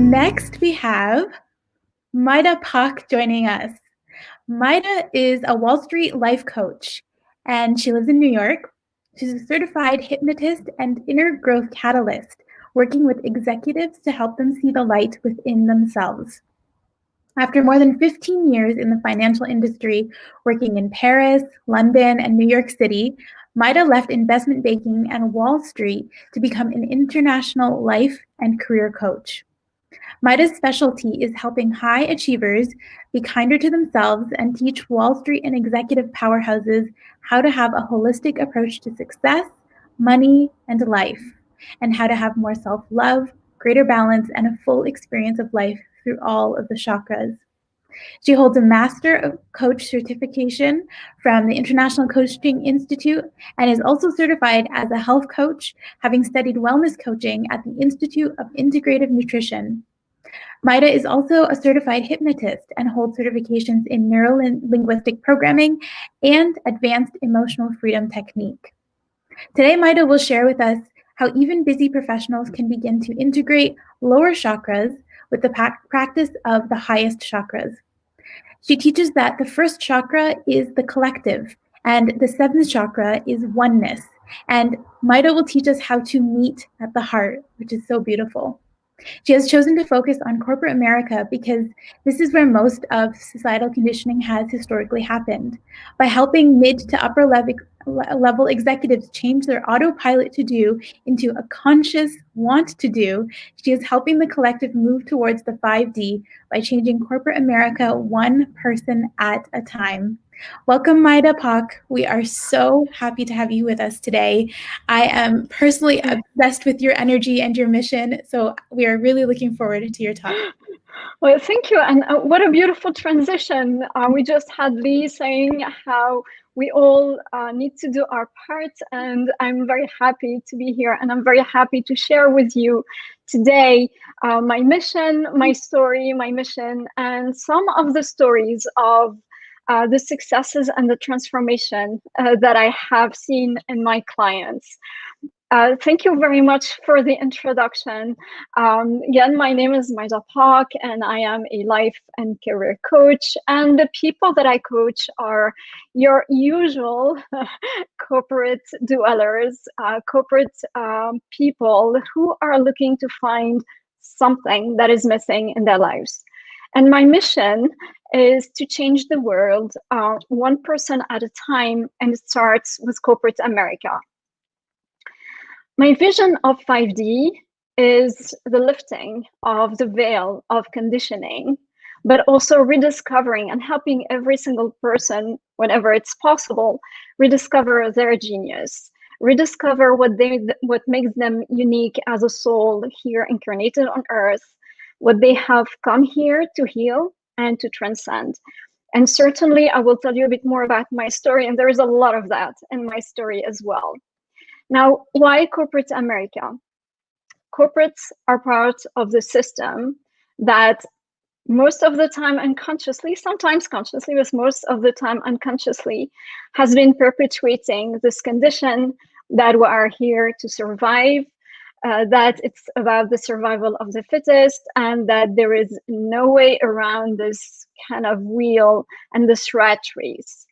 next we have Mayda Poc joining us. Mayda is a Wall Street life coach, and she lives in New York. She's a certified hypnotist and inner growth catalyst, working with executives to help them see the light within themselves. After more than 15 years in the financial industry, working in Paris, London, and New York City, Mayda left investment banking and Wall Street to become an international life and career coach. Mayda's specialty is helping high achievers be kinder to themselves and teach Wall Street and executive powerhouses how to have a holistic approach to success, money, and life, and how to have more self-love, greater balance, and a full experience of life through all of the chakras. She holds a Master of Coach certification from the International Coaching Institute and is also certified as a health coach, having studied wellness coaching at the Institute of Integrative Nutrition. Mayda is also a certified hypnotist and holds certifications in neuro-linguistic programming and advanced emotional freedom technique. Today, Mayda will share with us how even busy professionals can begin to integrate lower chakras with the practice of the highest chakras. She teaches that the first chakra is the collective, and the seventh chakra is oneness. And Mayda will teach us how to meet at the heart, which is so beautiful. She has chosen to focus on corporate America because this is where most of societal conditioning has historically happened. By helping mid to upper level executives change their autopilot to do into a conscious want to do, she is helping the collective move towards the 5D by changing corporate America one person at a time. Welcome, Mayda Poc. We are so happy to have you with us today. I am personally obsessed with your energy and your mission, so we are really looking forward to your talk. Well, thank you. And what a beautiful transition. We just had Lee saying how we all need to do our part, and I'm very happy to be here, and I'm very happy to share with you today my mission, my story, my mission, and some of the stories of the successes and the transformation that I have seen in my clients. Thank you very much for the introduction. Again, my name is Mayda Poc, and I am a life and career coach. And the people that I coach are your usual corporate dwellers, corporate people who are looking to find something that is missing in their lives. And my mission is to change the world one person at a time, and it starts with corporate America. My vision of 5D is the lifting of the veil of conditioning, but also rediscovering and helping every single person, whenever it's possible, rediscover their genius, rediscover what makes them unique as a soul here incarnated on Earth, what they have come here to heal and to transcend. And certainly I will tell you a bit more about my story, and there is a lot of that in my story as well. Now, why corporate America? Corporates are part of the system that most of the time unconsciously, sometimes consciously, but most of the time unconsciously, has been perpetuating this condition that we are here to survive, that it's about the survival of the fittest, and that there is no way around this kind of wheel and this rat race.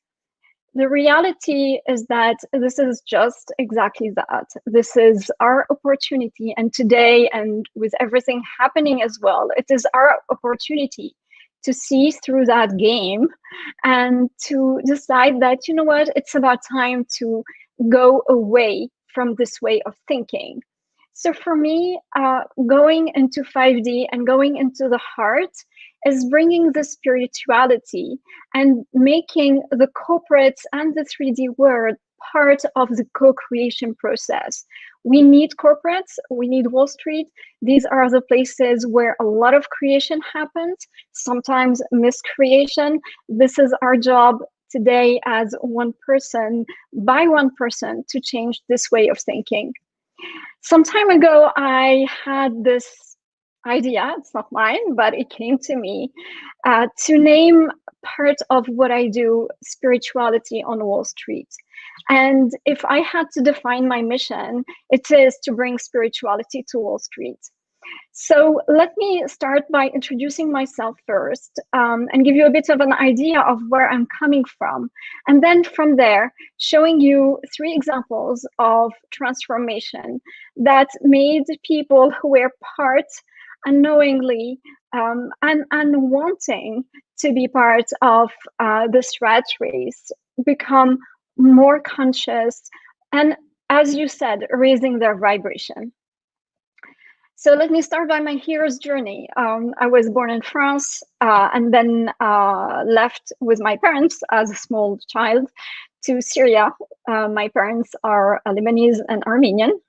The reality is that this is just exactly that. This is our opportunity, and today, and with everything happening as well, it is our opportunity to see through that game and to decide that, you know what, it's about time to go away from this way of thinking. So for me, going into 5D and going into the heart is bringing the spirituality and making the corporates and the 3D world part of the co-creation process. We need corporates, we need Wall Street. These are the places where a lot of creation happens, sometimes miscreation. This is our job today as one person, by one person, to change this way of thinking. Some time ago, I had this idea, it's not mine, but it came to me, to name part of what I do spirituality on Wall Street. And if I had to define my mission, it is to bring spirituality to Wall Street. So let me start by introducing myself first, and give you a bit of an idea of where I'm coming from. And then from there, showing you 3 examples of transformation that made people who were part unknowingly, and wanting to be part of this rat race become more conscious and, as you said, raising their vibration. So let me start by my hero's journey. I was born in France, and then left with my parents as a small child to Syria. My parents are Lebanese and Armenian.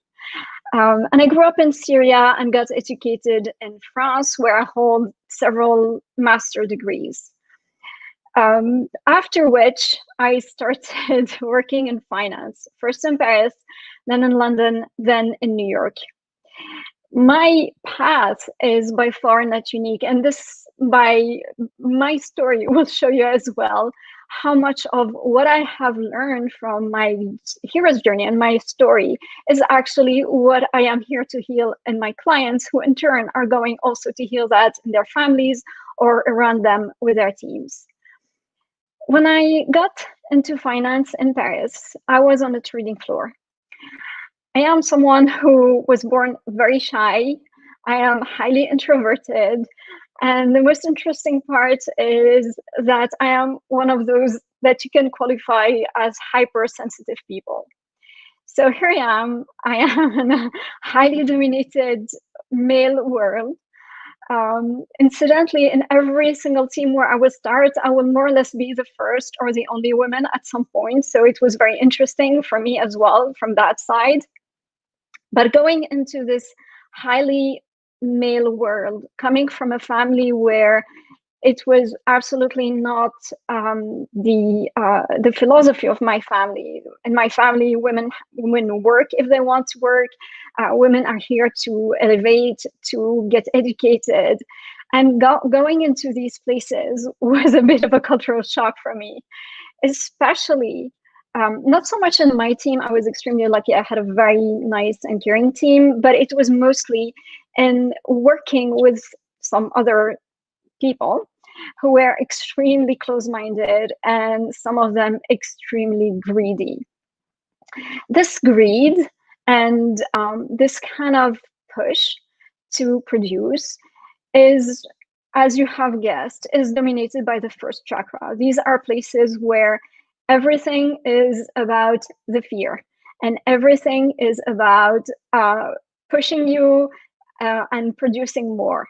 And I grew up in Syria and got educated in France, where I hold several master degrees. After which I started working in finance, first in Paris, then in London, then in New York. My path is by far not unique, and this, by my story, will show you as well how much of what I have learned from my hero's journey and my story is actually what I am here to heal in my clients, who in turn are going also to heal that in their families or around them with their teams. When I got into finance in Paris, I was on the trading floor. I am someone who was born very shy. I am highly introverted. And the most interesting part is that I am one of those that you can qualify as hypersensitive people. So here I am in a highly dominated male world. Incidentally, in every single team where I would start, I would more or less be the first or the only woman at some point. So it was very interesting for me as well from that side. But going into this highly male world, coming from a family where it was absolutely not the philosophy of my family. In my family, women work if they want to work. Women are here to elevate, to get educated. And going into these places was a bit of a cultural shock for me, especially not so much in my team. I was extremely lucky. I had a very nice and caring team, but it was mostly in working with some other people who were extremely close-minded and some of them extremely greedy. This greed and this kind of push to produce is, as you have guessed, is dominated by the first chakra. These are places where everything is about the fear and everything is about pushing you and producing more.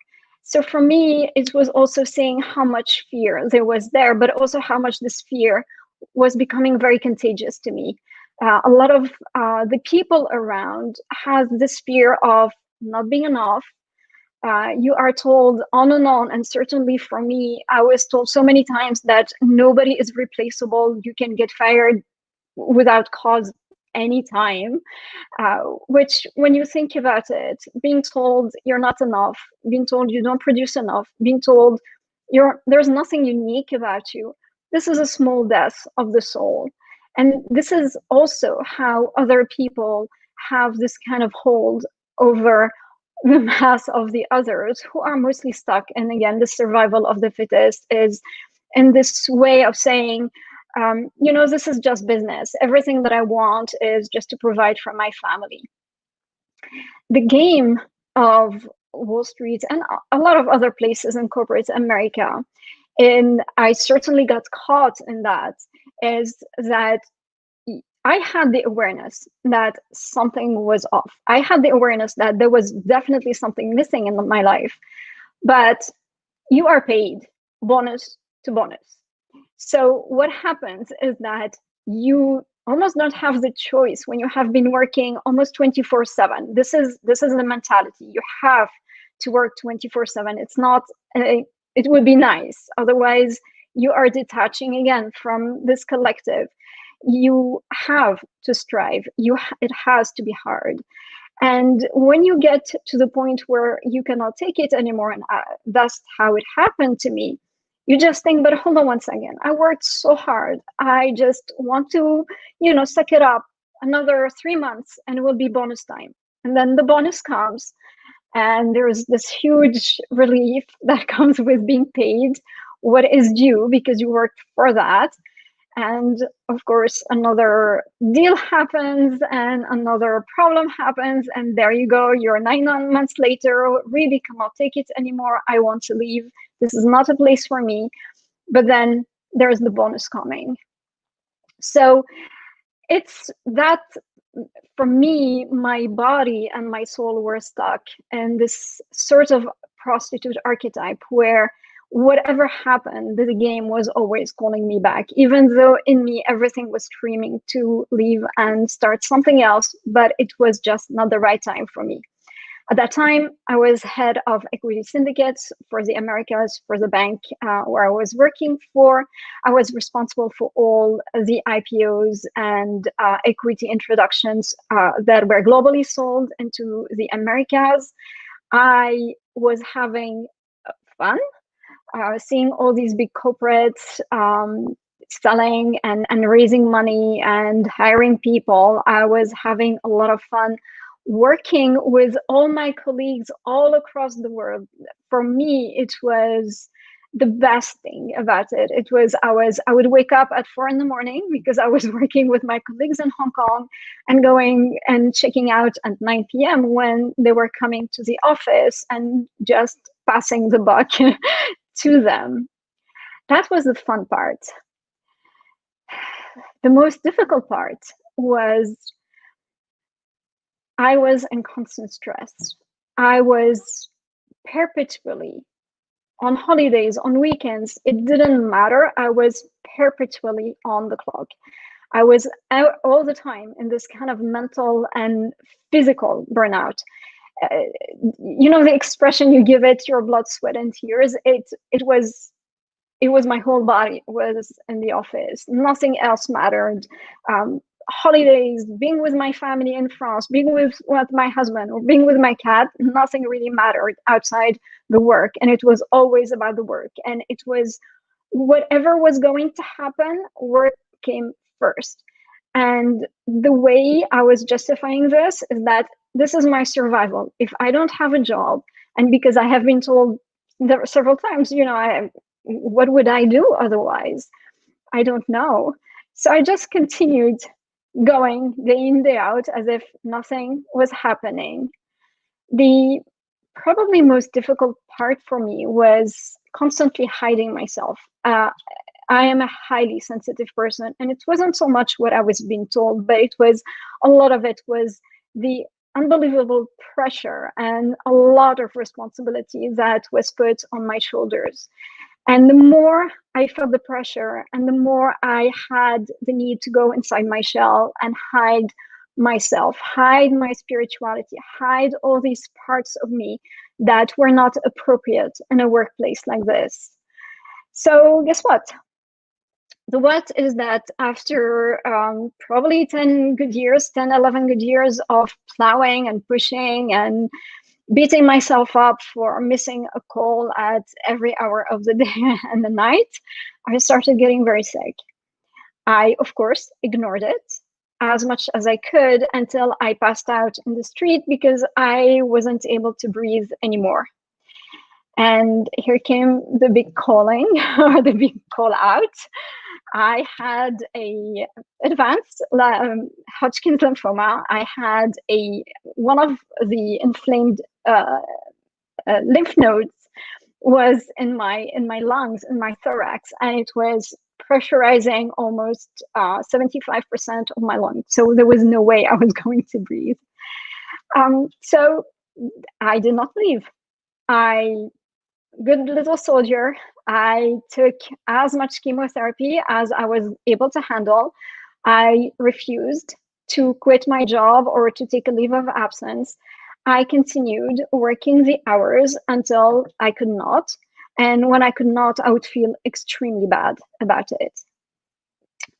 So for me, it was also seeing how much fear there was there, but also how much this fear was becoming very contagious to me. A lot of the people around has this fear of not being enough. You are told on, and certainly for me, I was told so many times that nobody is replaceable. You can get fired without cause anytime, which, when you think about it, being told you're not enough, being told you don't produce enough, being told there's nothing unique about you, this is a small death of the soul. And this is also how other people have this kind of hold over the mass of the others, who are mostly stuck. And again, the survival of the fittest is in this way of saying, this is just business. Everything that I want is just to provide for my family. The game of Wall Street and a lot of other places in corporate America, and I certainly got caught in that, is that I had the awareness that something was off. I had the awareness that there was definitely something missing in my life, but you are paid bonus to bonus. So what happens is that you almost don't have the choice when you have been working almost 24/7. This is the mentality. You have to work 24/7. It's not, it would be nice. Otherwise, you are detaching again from this collective. You have to strive. It has to be hard. And when you get to the point where you cannot take it anymore, and that's how it happened to me, you just think, but hold on one second. I worked so hard. I just want to, suck it up another 3 months and it will be bonus time. And then the bonus comes And there's this huge relief that comes with being paid what is due because you worked for that. And of course, another deal happens and another problem happens. And there you go. You're 9 months later, really cannot take it anymore. I want to leave. This is not a place for me. But then there's the bonus coming. So it's that, for me, my body and my soul were stuck in this sort of prostitute archetype where whatever happened, the game was always calling me back, even though in me everything was screaming to leave and start something else, but it was just not the right time for me. At that time, I was head of equity syndicates for the Americas for the bank where I was working for. I was responsible for all the IPOs and equity introductions that were globally sold into the Americas. I was having fun seeing all these big corporates selling and raising money and hiring people. I was having a lot of fun working with all my colleagues all across the world. For me, it was the best thing about it. It was I would wake up at 4 a.m. because I was working with my colleagues in Hong Kong and going and checking out at 9 p.m. when they were coming to the office and just passing the buck to them. That was the fun part. The most difficult part was I was in constant stress. I was perpetually on holidays, on weekends. It didn't matter. I was perpetually on the clock. I was out all the time in this kind of mental and physical burnout. You know the expression, you give it your blood, sweat, and tears. It was my whole body was in the office. Nothing else mattered. Holidays, being with my family in France, being with my husband, or being with my cat, nothing really mattered outside the work. And it was always about the work. And it was whatever was going to happen, work came first. And the way I was justifying this is that this is my survival. If I don't have a job, and because I have been told several times, what would I do otherwise? I don't know. So I just continued going day in, day out as if nothing was happening. The probably most difficult part for me was constantly hiding myself. I am a highly sensitive person, and it wasn't so much what I was being told, but a lot of it was the unbelievable pressure and a lot of responsibility that was put on my shoulders. And the more I felt the pressure and the more I had the need to go inside my shell and hide myself, hide my spirituality, hide all these parts of me that were not appropriate in a workplace like this. So guess what? The what is that after probably 11 good years of plowing and pushing and beating myself up for missing a call at every hour of the day and the night, I started getting very sick. I, of course, ignored it as much as I could until I passed out in the street because I wasn't able to breathe anymore. And here came the big calling, or the big call out. I had a advanced Hodgkin's lymphoma. I had one of the inflamed lymph nodes was in my lungs, in my thorax, and it was pressurizing almost 75% of my lungs. So there was no way I was going to breathe. So I did not leave. Good little soldier, I took as much chemotherapy as I was able to handle. I refused to quit my job or to take a leave of absence. I continued working the hours until I could not. And when I could not, I would feel extremely bad about it.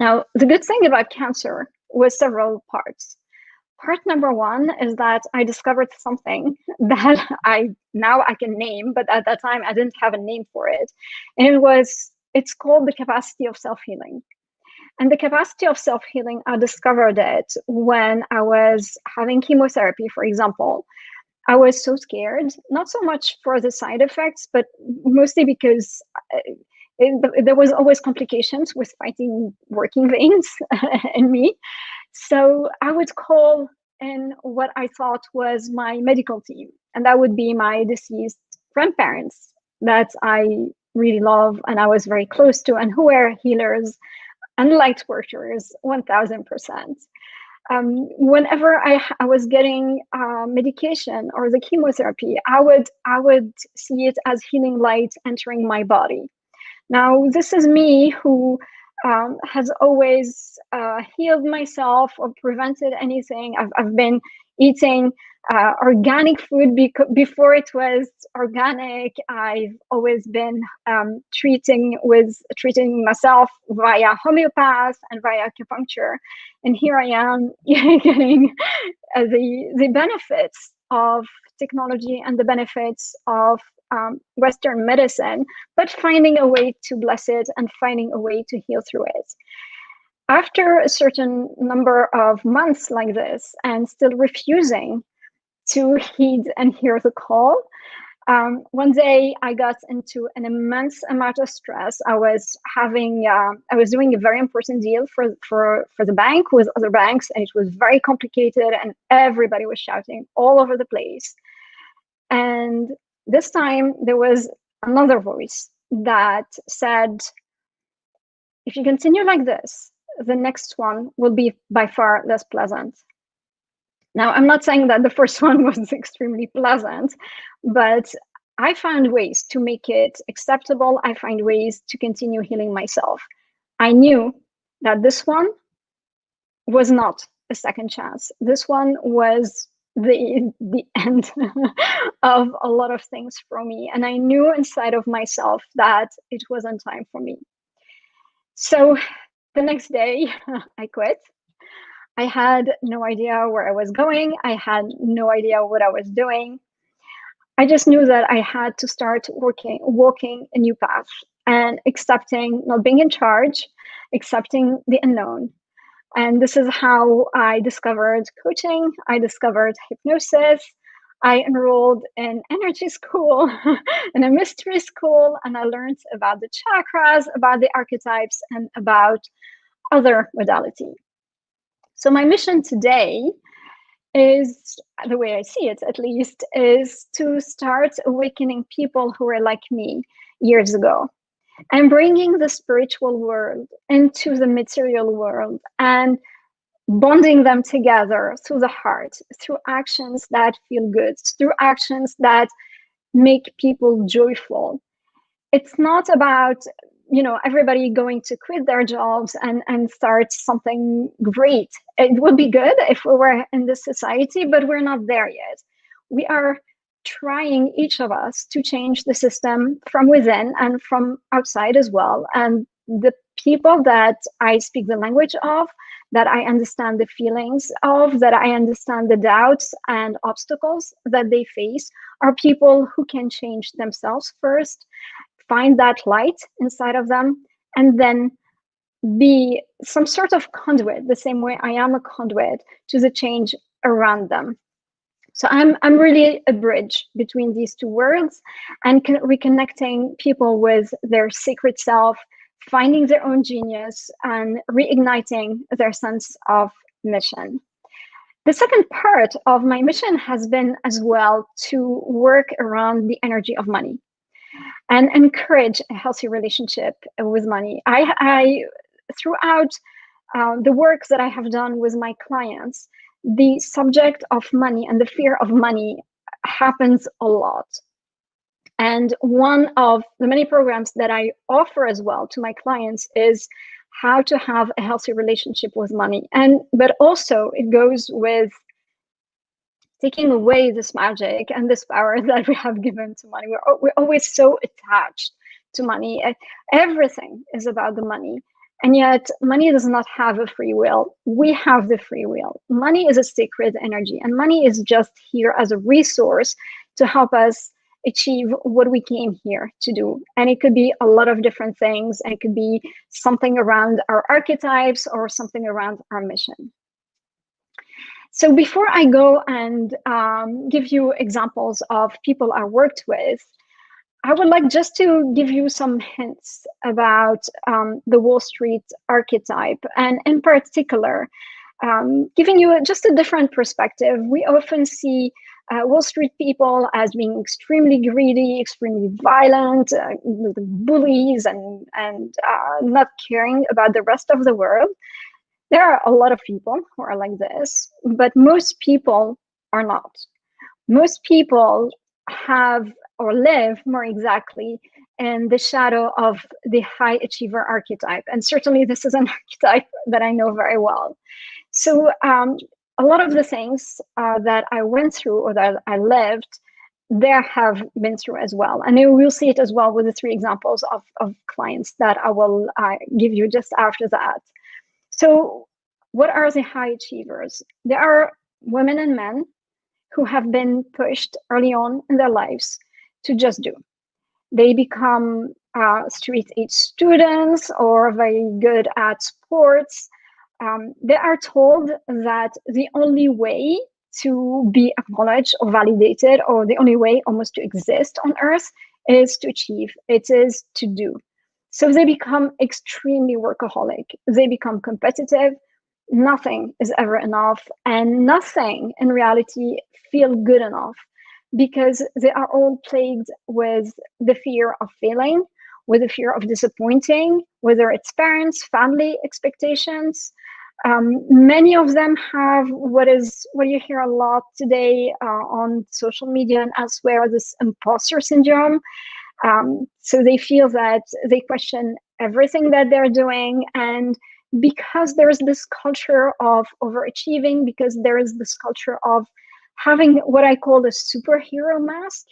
Now, the good thing about cancer was several parts. Part number one is that I discovered something that now I can name, but at that time I didn't have a name for it. And it's called the capacity of self-healing. And the capacity of self-healing, I discovered it when I was having chemotherapy, for example. I was so scared, not so much for the side effects, but mostly because there was always complications with fighting working veins in me. So I would call in what I thought was my medical team, and that would be my deceased grandparents that I really love and I was very close to, and who were healers and light workers 1000%. Whenever I was getting medication or the chemotherapy, I would see it as healing light entering my body. Now, this is me who has always healed myself or prevented anything. I've been eating organic food before it was organic. I've always been treating myself via homeopath and via acupuncture, and here I am getting the benefits of technology and the benefits of Western medicine, but finding a way to bless it and finding a way to heal through it. After a certain number of months like this and still refusing to heed and hear the call, one day I got into an immense amount of stress. I was doing a very important deal for the bank with other banks, and it was very complicated and everybody was shouting all over the place. And this time there was another voice that said, if you continue like this, the next one will be by far less pleasant. Now, I'm not saying that the first one was extremely pleasant, but I found ways to make it acceptable. I find ways to continue healing myself. I knew that this one was not a second chance. This one was the end of a lot of things for me. And I knew inside of myself that it wasn't time for me. So the next day, I quit. I had no idea where I was going. I had no idea what I was doing. I just knew that I had to start walking a new path and accepting not being in charge, accepting the unknown. And this is how I discovered coaching. I discovered hypnosis. I enrolled in energy school and a mystery school, and I learned about the chakras, about the archetypes, and about other modalities. So my mission today is, the way I see it at least, is to start awakening people who were like me years ago and bringing the spiritual world into the material world and bonding them together through the heart, through actions that feel good, through actions that make people joyful. It's not about everybody going to quit their jobs and start something great. It would be good if we were in this society, but we're not there yet. We are trying, each of us, to change the system from within and from outside as well. And the people that I speak the language of, that I understand the feelings of, that I understand the doubts and obstacles that they face, are people who can change themselves first, find that light inside of them, and then be some sort of conduit, the same way I am a conduit to the change around them. So I'm really a bridge between these two worlds and reconnecting people with their sacred self, finding their own genius, and reigniting their sense of mission. The second part of my mission has been as well to work around the energy of money and encourage a healthy relationship with money. I throughout the work that I have done with my clients, the subject of money and the fear of money happens a lot. And one of the many programs that I offer as well to my clients is how to have a healthy relationship with money. But also it goes with taking away this magic and this power that we have given to money. We're always so attached to money. Everything is about the money. And yet money does not have a free will. We have the free will. Money is a sacred energy, and money is just here as a resource to help us achieve what we came here to do. And it could be a lot of different things. And it could be something around our archetypes or something around our mission. So before I go and give you examples of people I worked with, I would like just to give you some hints about the Wall Street archetype, and in particular, giving you just a different perspective. We often see Wall Street people as being extremely greedy, extremely violent, bullies, and not caring about the rest of the world. There are a lot of people who are like this, but most people are not. Most people have, or live more exactly, in the shadow of the high achiever archetype. And certainly this is an archetype that I know very well. So a lot of the things that I went through or that I lived, there have been through as well. And we'll see it as well with the three examples of clients that I will give you just after that. So what are the high achievers? There are women and men who have been pushed early on in their lives to just do. They become straight A students or very good at sports. They are told that the only way to be acknowledged or validated, or the only way almost to exist on earth, is to achieve. It is to do. So they become extremely workaholic. They become competitive. Nothing is ever enough, and nothing in reality feel good enough, because they are all plagued with the fear of failing, with the fear of disappointing, whether it's parents, family expectations. Many of them have what you hear a lot today on social media and elsewhere, this imposter syndrome. So they feel that they question everything that they're doing. And because there's this culture of overachieving, because there is this culture of having what I call the superhero mask,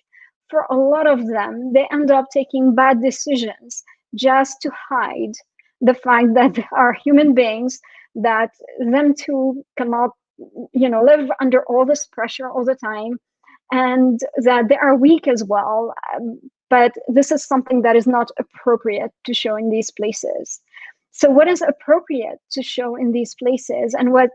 for a lot of them, they end up taking bad decisions just to hide the fact that they are human beings, that them too cannot, live under all this pressure all the time, and that they are weak as well. But this is something that is not appropriate to show in these places. So what is appropriate to show in these places, and what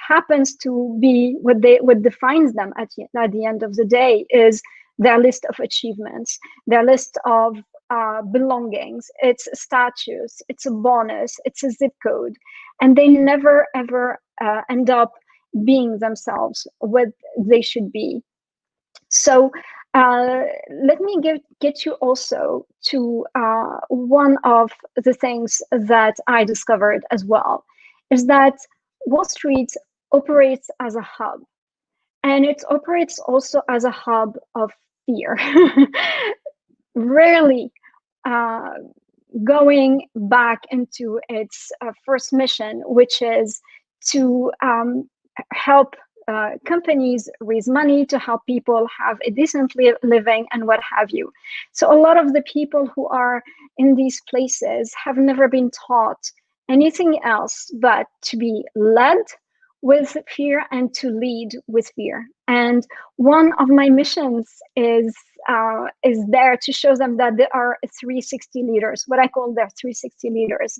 happens to be what defines them at the end of the day, is their list of achievements, their list of belongings. It's a status, it's a bonus, it's a zip code, and they never ever end up being themselves, what they should be. So let me get you also to one of the things that I discovered as well, is that Wall Street operates as a hub, and it operates also as a hub of fear. Rarely going back into its first mission, which is to help companies raise money, to help people have a decent living and what have you. So a lot of the people who are in these places have never been taught anything else but to be led with fear and to lead with fear. And one of my missions is there to show them that there are 360 leaders, what I call their 360 leaders,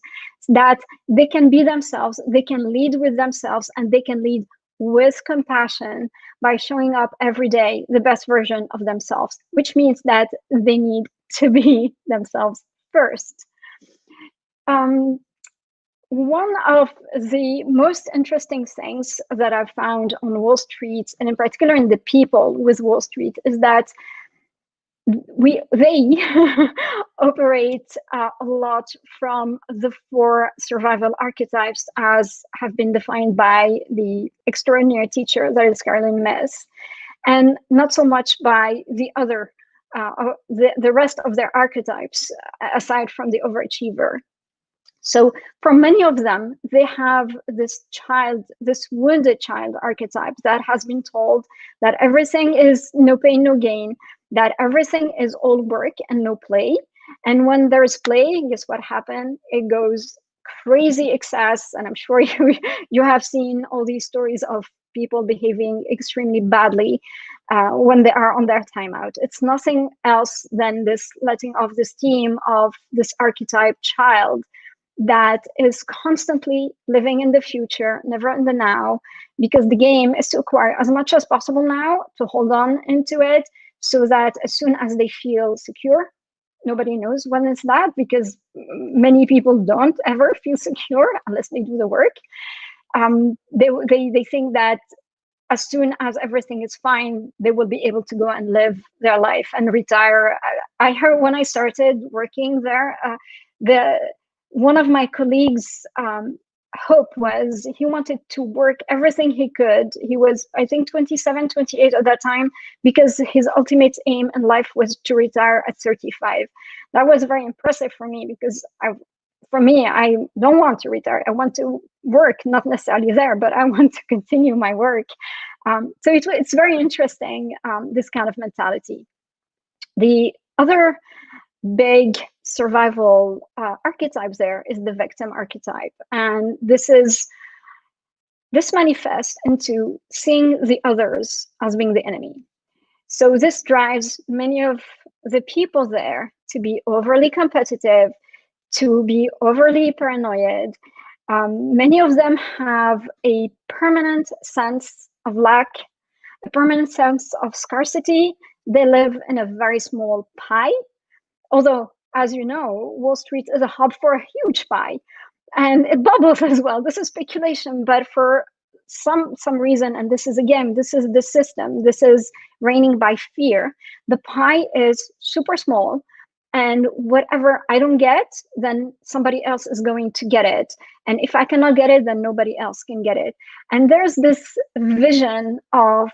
that they can be themselves, they can lead with themselves, and they can lead with compassion by showing up every day the best version of themselves, which means that they need to be themselves first. One of the most interesting things that I've found on Wall Street, and in particular in the people with Wall Street, is that they operate a lot from the 4 survival archetypes as have been defined by the extraordinary teacher that is Caroline Myss, and not so much by the other, the rest of their archetypes, aside from the overachiever. So for many of them, they have this wounded child archetype that has been told that everything is no pain, no gain, that everything is all work and no play. And when there's play, guess what happens? It goes crazy excess. And I'm sure you have seen all these stories of people behaving extremely badly when they are on their timeout. It's nothing else than this letting off the steam of this archetype child that is constantly living in the future, never in the now, because the game is to acquire as much as possible now, to hold on into it, so that as soon as they feel secure, nobody knows when it's that, because many people don't ever feel secure unless they do the work. They think that as soon as everything is fine, they will be able to go and live their life and retire. I heard when I started working there, one of my colleagues' hope was he wanted to work everything he could. He was, I think, 27, 28 at that time, because his ultimate aim in life was to retire at 35. That was very impressive for me, because for me, I don't want to retire. I want to work, not necessarily there, but I want to continue my work. So it's very interesting, this kind of mentality. The other big survival archetypes there is the victim archetype. And this manifests into seeing the others as being the enemy. So this drives many of the people there to be overly competitive, to be overly paranoid. Many of them have a permanent sense of lack, a permanent sense of scarcity. They live in a very small pie. Although, as you know, Wall Street is a hub for a huge pie, and it bubbles as well. This is speculation, but for some reason, and this is the system, this is reigning by fear. The pie is super small, and whatever I don't get, then somebody else is going to get it. And if I cannot get it, then nobody else can get it. And there's this vision of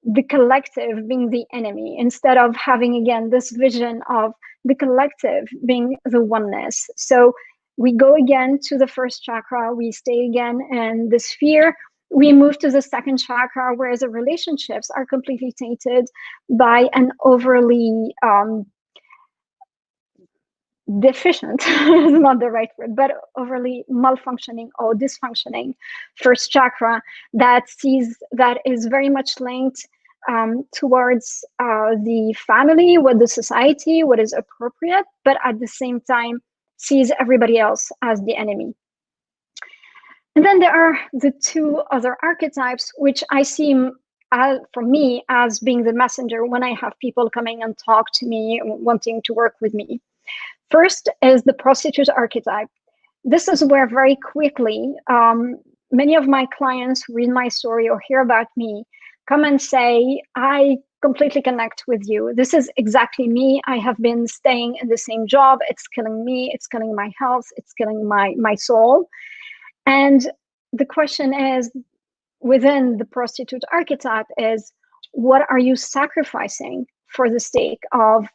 the collective being the enemy, instead of having, again, this vision of the collective being the oneness. So we go again to the first chakra, we stay again in this fear, we move to the second chakra, where the relationships are completely tainted by an overly deficient is not the right word, but overly malfunctioning or dysfunctioning first chakra that is very much linked towards the family, what the society, what is appropriate, but at the same time sees everybody else as the enemy. And then there are the two other archetypes, which I see for me as being the messenger when I have people coming and talk to me, wanting to work with me. First is the prostitute archetype. This is where very quickly many of my clients read my story or hear about me, come and say, I completely connect with you. This is exactly me. I have been staying in the same job. It's killing me. It's killing my health. It's killing my soul. And the question is, within the prostitute archetype, is what are you sacrificing for the sake of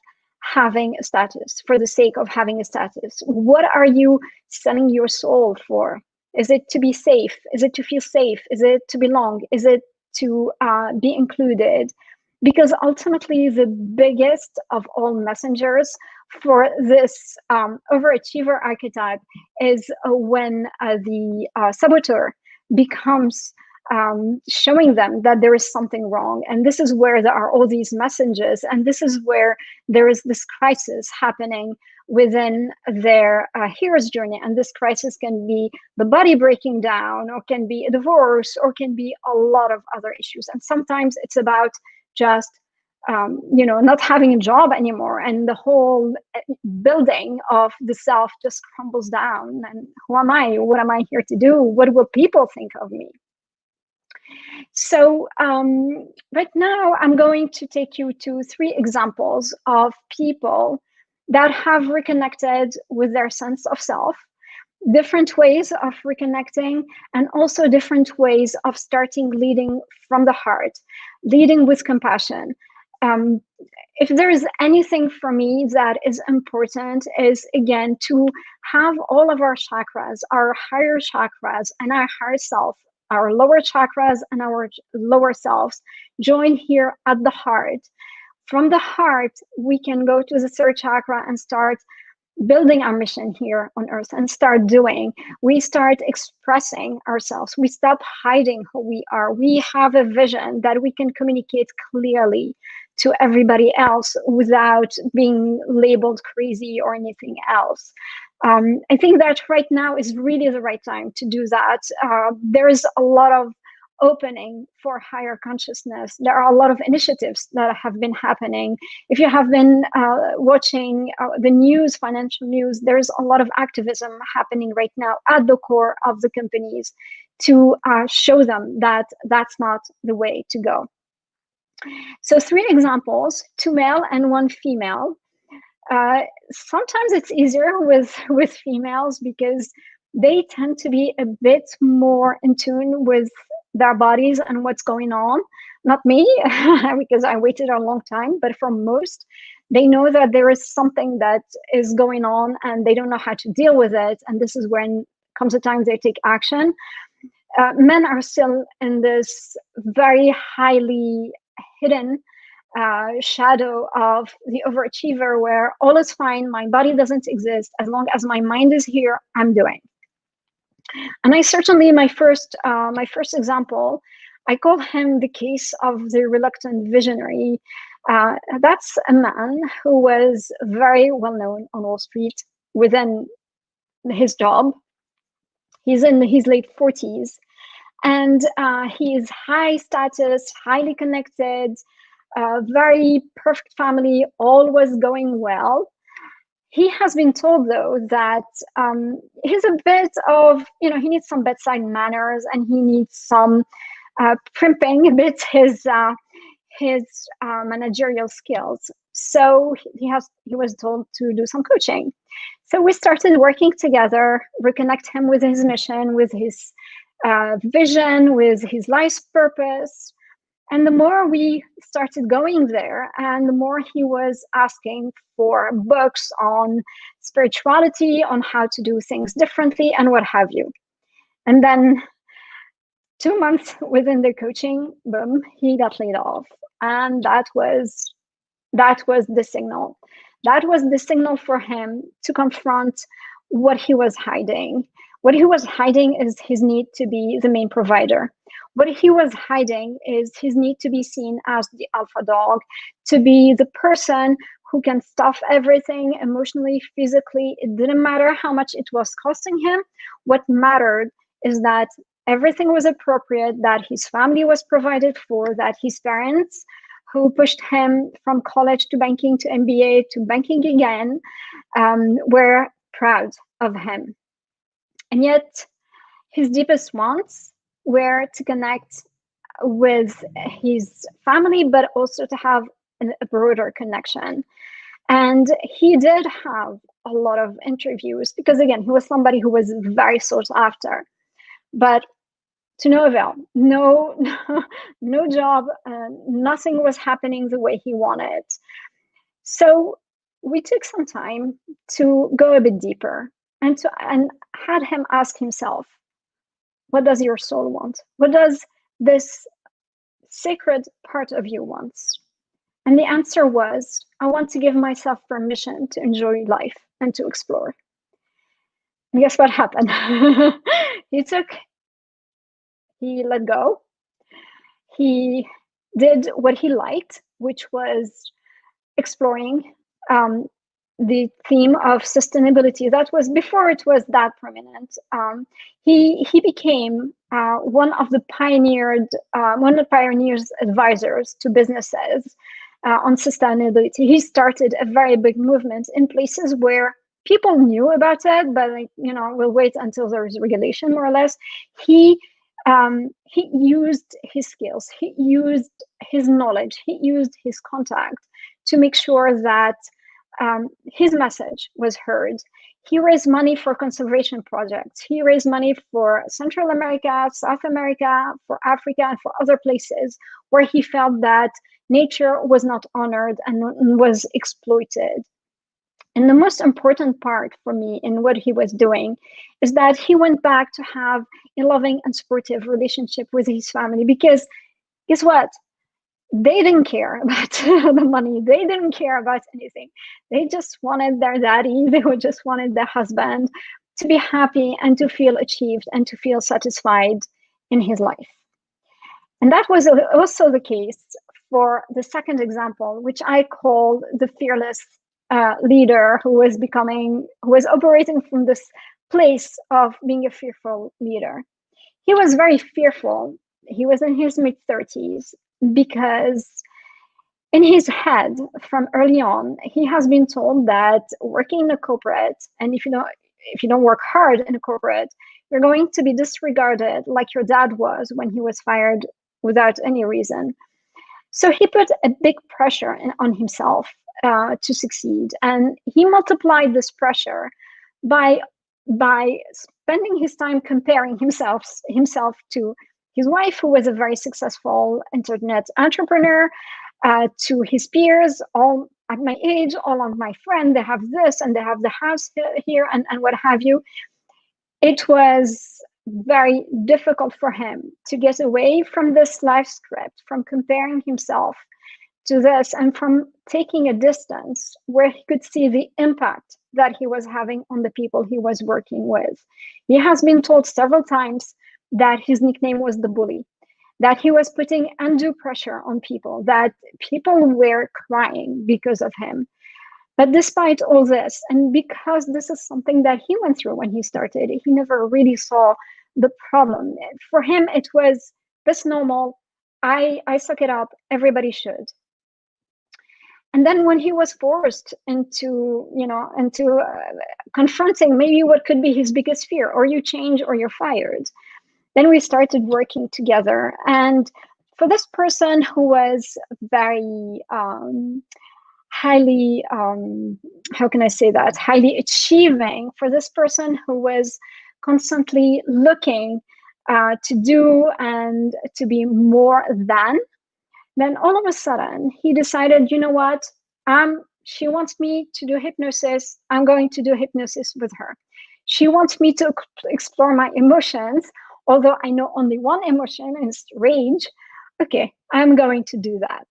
having a status, for the sake of having a status? What are you selling your soul for? Is it to be safe? Is it to feel safe? Is it to belong? Is it to be included? Because ultimately, the biggest of all messengers for this overachiever archetype is when the saboteur becomes showing them that there is something wrong. And this is where there are all these messages, and this is where there is this crisis happening within their hero's journey. And this crisis can be the body breaking down, or can be a divorce, or can be a lot of other issues. And sometimes it's about just not having a job anymore, and the whole building of the self just crumbles down. And who am I? What am I here to do? What will people think of me? So right now, I'm going to take you to 3 examples of people that have reconnected with their sense of self, different ways of reconnecting, and also different ways of starting leading from the heart, leading with compassion. If there is anything for me that is important, is again to have all of our chakras, our higher chakras and our higher self, our lower chakras and our lower selves, join here at the heart. From the heart, we can go to the third chakra and start building our mission here on earth and start doing. We start expressing ourselves. We stop hiding who we are. We have a vision that we can communicate clearly to everybody else without being labeled crazy or anything else. I think that right now is really the right time to do that. There is a lot of opening for higher consciousness. There are a lot of initiatives that have been happening. If you have been watching the news, financial news, there's a lot of activism happening right now at the core of the companies to show them that that's not the way to go. So 3 examples, 2 male and 1 female. Sometimes it's easier with females because they tend to be a bit more in tune with their bodies and what's going on. Not me, because I waited a long time, but for most, they know that there is something that is going on and they don't know how to deal with it. And this is when comes a time they take action. Men are still in this very highly hidden shadow of the overachiever, where all is fine, my body doesn't exist, as long as my mind is here, I'm doing. And I certainly, my first example, I call him the case of the reluctant visionary. That's a man who was very well known on Wall Street within his job. He's in his late 40s, and he is high status, highly connected, very perfect family, all was going well. He has been told, though, that he's a bit of, he needs some bedside manners and he needs some primping a bit his managerial skills. So he was told to do some coaching. So we started working together, reconnect him with his mission, with his vision, with his life's purpose. And the more we started going there, and the more he was asking for books on spirituality, on how to do things differently, and what have you. And then 2 months within the coaching, boom, he got laid off. And that was the signal. That was the signal for him to confront what he was hiding. What he was hiding is his need to be the main provider. What he was hiding is his need to be seen as the alpha dog, to be the person who can stuff everything emotionally, physically. It didn't matter how much it was costing him. What mattered is that everything was appropriate, that his family was provided for, that his parents, who pushed him from college to banking to MBA to banking again, were proud of him. And yet his deepest wants were to connect with his family, but also to have a broader connection. And he did have a lot of interviews because, again, he was somebody who was very sought after, but to no avail. No job, nothing was happening the way he wanted. So we took some time to go a bit deeper and had him ask himself, what does your soul want? What does this sacred part of you want? And the answer was, I want to give myself permission to enjoy life and to explore. And guess what happened? He let go. He did what he liked, which was exploring the theme of sustainability. That was before it was that prominent. He became one of the pioneers advisors to businesses on sustainability. He started a very big movement in places where people knew about it, but we'll wait until there's regulation, more or less. He used his skills, he used his knowledge, he used his contact to make sure that his message was heard. He raised money for conservation projects. He raised money for Central America, South America, for Africa, and for other places where he felt that nature was not honored and was exploited. And the most important part for me in what he was doing is that he went back to have a loving and supportive relationship with his family, because guess what? They didn't care about the money. They didn't care about anything. They just wanted their daddy. They just wanted their husband to be happy and to feel achieved and to feel satisfied in his life. And that was also the case for the second example, which I call the fearless leader who was operating from this place of being a fearful leader. He was very fearful. He was in his mid-30s because in his head from early on, he has been told that working in a corporate, and if you don't work hard in a corporate, you're going to be disregarded like your dad was when he was fired without any reason. So he put a big pressure on himself to succeed, and he multiplied this pressure by spending his time comparing himself to his wife, who was a very successful internet entrepreneur, to his peers, all at my age, all of my friends, they have this and they have the house here and what have you. It was very difficult for him to get away from this life script, from comparing himself to this, and from taking a distance where he could see the impact that he was having on the people he was working with. He has been told several times that his nickname was the bully, that he was putting undue pressure on people, that people were crying because of him. But despite all this, and because this is something that he went through when he started, he never really saw the problem. For him, it was this normal, I suck it up, everybody should. And then when he was forced into confronting maybe what could be his biggest fear, or you change or you're fired, then we started working together. And for this person who was very highly, how can I say that, highly achieving, for this person who was constantly looking to do and to be more than, then all of a sudden he decided, you know what, she wants me to do hypnosis, I'm going to do hypnosis with her. She wants me to explore my emotions, although I know only one emotion, is rage. Okay, I'm going to do that.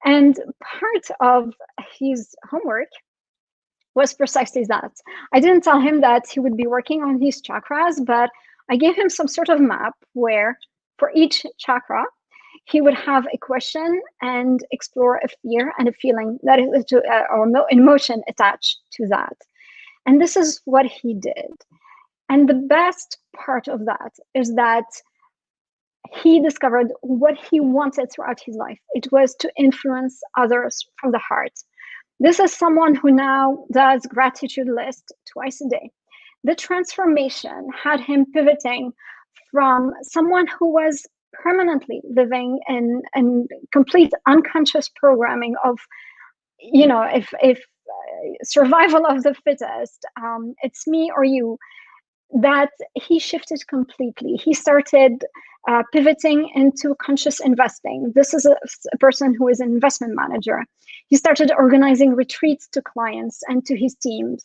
And part of his homework was precisely that. I didn't tell him that he would be working on his chakras, but I gave him some sort of map where for each chakra, he would have a question and explore a fear and a feeling that is or no emotion attached to that. And this is what he did. And the best part of that is that he discovered what he wanted throughout his life. It was to influence others from the heart. This is someone who now does gratitude list twice a day. The transformation had him pivoting from someone who was permanently living in complete unconscious programming of, if survival of the fittest, it's me or you, that he shifted completely. He started pivoting into conscious investing. This is a person who is an investment manager. He started organizing retreats to clients and to his teams.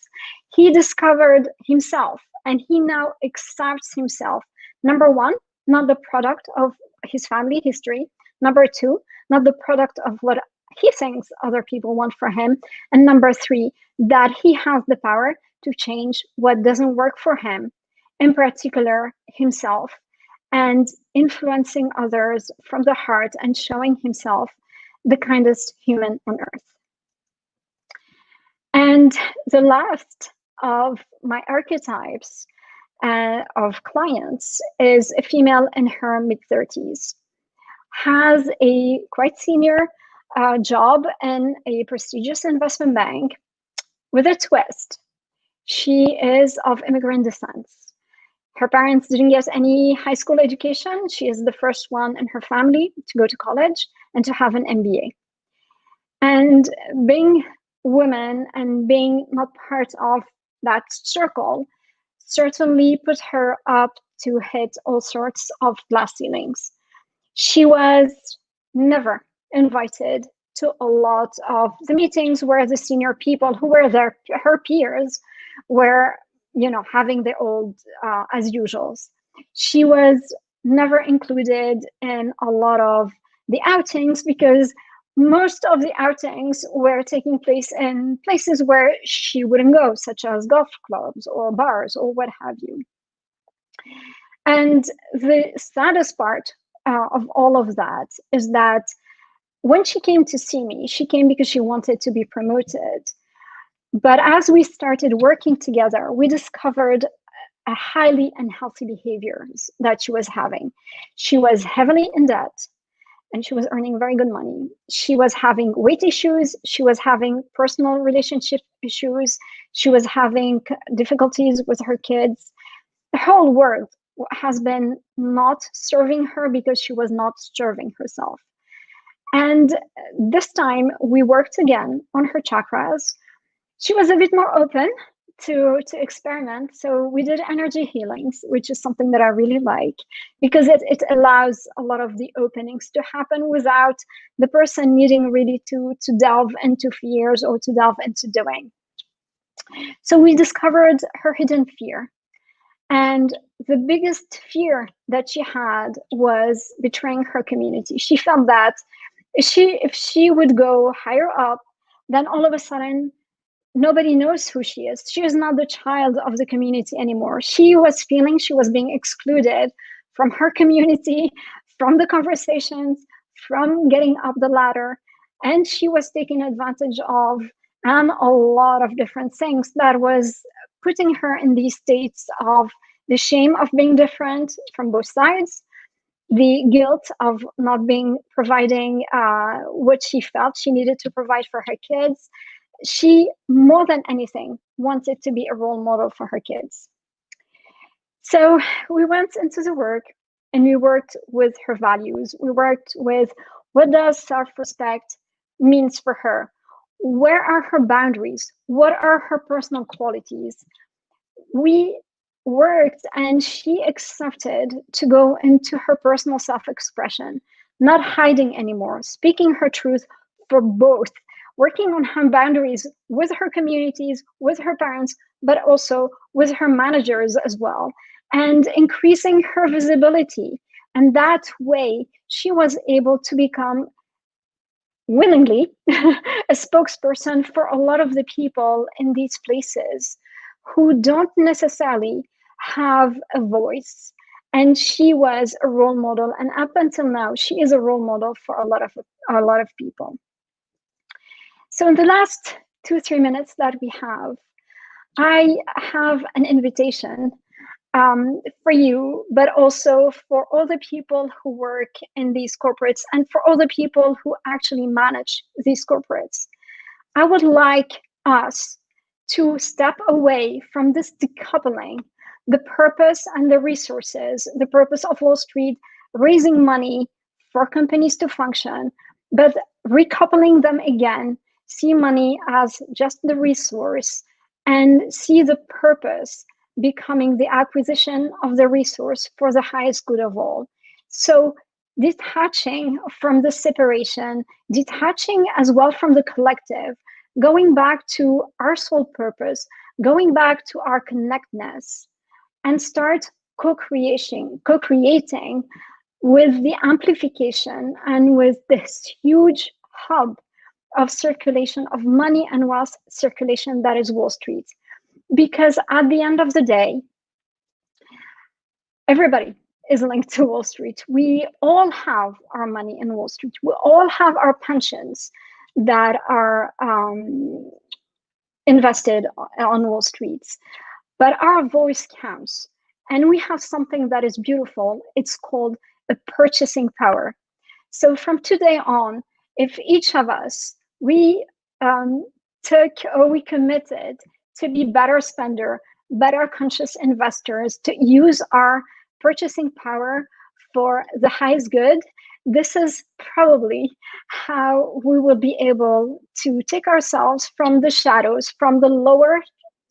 He discovered himself, and he now accepts himself. Number one, not the product of his family history. Number two, not the product of what he thinks other people want for him. And number three, that he has the power to change what doesn't work for him, in particular himself, and influencing others from the heart and showing himself the kindest human on earth. And the last of my archetypes of clients is a female in her mid-30s, has a quite senior job in a prestigious investment bank with a twist. She is of immigrant descent. Her parents didn't get any high school education. She is the first one in her family to go to college and to have an MBA. And being woman and being not part of that circle certainly put her up to hit all sorts of glass ceilings. She was never invited to a lot of the meetings where the senior people who were her peers were, having the old as usuals. She was never included in a lot of the outings because most of the outings were taking place in places where she wouldn't go, such as golf clubs or bars or what have you. And the saddest part of all of that is that When she came to see me, she came because she wanted to be promoted. But as we started working together, we discovered a highly unhealthy behaviors that she was having. She was heavily in debt and she was earning very good money. She was having weight issues. She was having personal relationship issues. She was having difficulties with her kids. The whole world has been not serving her because she was not serving herself. And this time we worked again on her chakras. She was a bit more open to experiment. So we did energy healings, which is something that I really like because it allows a lot of the openings to happen without the person needing really to delve into fears or to delve into doing. So we discovered her hidden fear. And the biggest fear that she had was betraying her community. She felt that if she would go higher up, then all of a sudden nobody knows who she is. She is not the child of the community anymore. She was feeling she was being excluded from her community, from the conversations, from getting up the ladder. And she was taken advantage of, and a lot of different things that was putting her in these states of the shame of being different from both sides, the guilt of not being providing what she felt she needed to provide for her kids. She, more than anything, wanted to be a role model for her kids. So we went into the work and we worked with her values. We worked with what does self-respect means for her? Where are her boundaries? What are her personal qualities? We worked and she accepted to go into her personal self-expression, not hiding anymore, speaking her truth for both, working on her boundaries with her communities, with her parents, but also with her managers as well, and increasing her visibility. And that way, she was able to become willingly a spokesperson for a lot of the people in these places who don't necessarily have a voice. And she was a role model, and up until now, she is a role model for a lot of people. So in the last 2-3 minutes that we have, I have an invitation for you, but also for all the people who work in these corporates and for all the people who actually manage these corporates. I would like us to step away from this decoupling the purpose and the resources, the purpose of Wall Street, raising money for companies to function, but recoupling them again, see money as just the resource and see the purpose becoming the acquisition of the resource for the highest good of all. So detaching from the separation, detaching as well from the collective, going back to our soul purpose, going back to our connectedness, and start co-creating with the amplification and with this huge hub of circulation of money and wealth circulation that is Wall Street. Because at the end of the day, everybody is linked to Wall Street. We all have our money in Wall Street. We all have our pensions that are invested on Wall Street. But our voice counts. And we have something that is beautiful. It's called a purchasing power. So from today on, if each of us, we took or we committed to be better spender, better conscious investors, to use our purchasing power for the highest good, this is probably how we will be able to take ourselves from the shadows, from the lower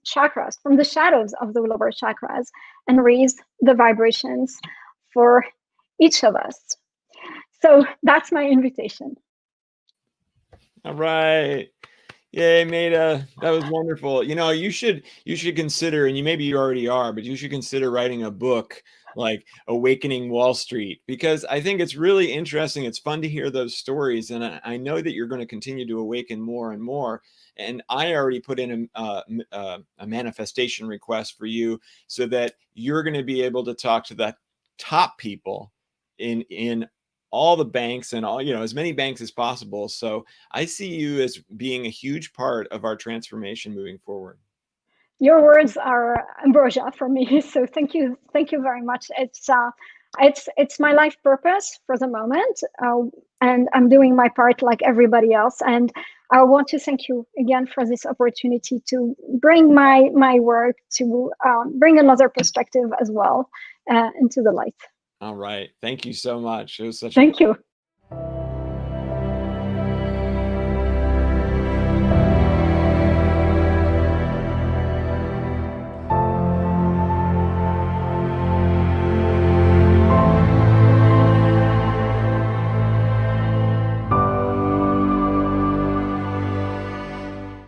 chakras, from the shadows of the lower chakras, and raise the vibrations for each of us. So that's my invitation. All right. Yay, Mayda. That was wonderful. You know, you should consider, and maybe you already are, but you should consider writing a book like Awakening Wall Street, because I think it's really interesting. It's fun to hear those stories. And I know that you're going to continue to awaken more and more. And I already put in a manifestation request for you so that you're going to be able to talk to the top people in all the banks and all, as many banks as possible. So I see you as being a huge part of our transformation moving forward. Your words are ambrosia for me. So thank you very much. It's my life purpose for the moment, and I'm doing my part like everybody else. And I want to thank you again for this opportunity to bring my work, to bring another perspective as well into the light. All right. Thank you so much. It was such Thank you.